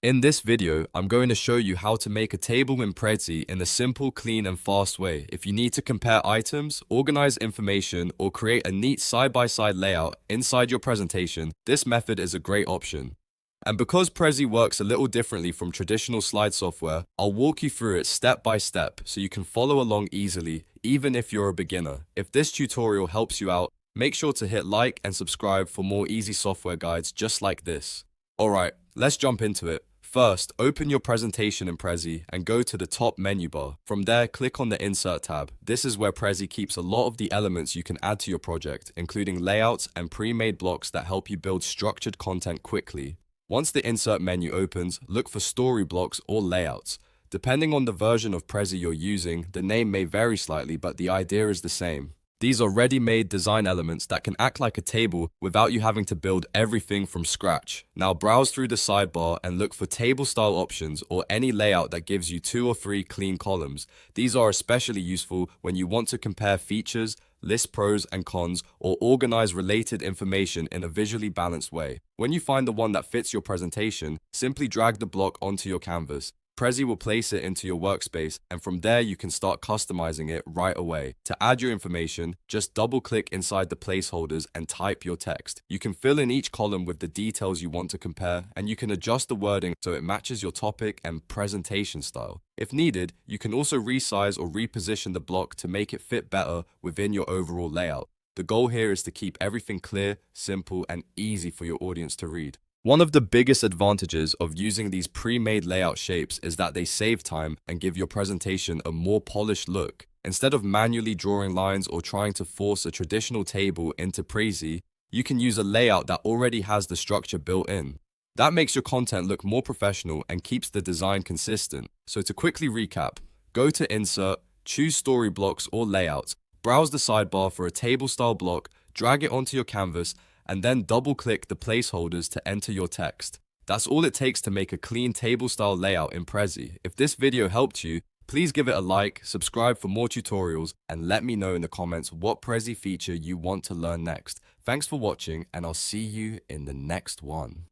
In this video, I'm going to show you how to make a table in Prezi in a simple, clean and fast way. If you need to compare items, organize information, or create a neat side-by-side layout inside your presentation, this method is a great option. And because Prezi works a little differently from traditional slide software, I'll walk you through it step by step so you can follow along easily, even if you're a beginner. If this tutorial helps you out, make sure to hit like and subscribe for more easy software guides just like this. Alright, let's jump into it. First, open your presentation in Prezi and go to the top menu bar. From there, click on the Insert tab. This is where Prezi keeps a lot of the elements you can add to your project, including layouts and pre-made blocks that help you build structured content quickly. Once the Insert menu opens, look for story blocks or layouts. Depending on the version of Prezi you're using, the name may vary slightly, but the idea is the same. These are ready-made design elements that can act like a table without you having to build everything from scratch. Now browse through the sidebar and look for table-style options or any layout that gives you 2 or 3 clean columns. These are especially useful when you want to compare features, list pros and cons, or organize related information in a visually balanced way. When you find the one that fits your presentation, simply drag the block onto your canvas. Prezi will place it into your workspace, and from there you can start customizing it right away. To add your information, just double-click inside the placeholders and type your text. You can fill in each column with the details you want to compare, and you can adjust the wording so it matches your topic and presentation style. If needed, you can also resize or reposition the block to make it fit better within your overall layout. The goal here is to keep everything clear, simple, and easy for your audience to read. One of the biggest advantages of using these pre-made layout shapes is that they save time and give your presentation a more polished look. Instead of manually drawing lines or trying to force a traditional table into Prezi, you can use a layout that already has the structure built in. That makes your content look more professional and keeps the design consistent. So to quickly recap, go to Insert, choose Story Blocks or Layouts, browse the sidebar for a table-style block, drag it onto your canvas, and then double-click the placeholders to enter your text. That's all it takes to make a clean table-style layout in Prezi. If this video helped you, please give it a like, subscribe for more tutorials, and let me know in the comments what Prezi feature you want to learn next. Thanks for watching, and I'll see you in the next one.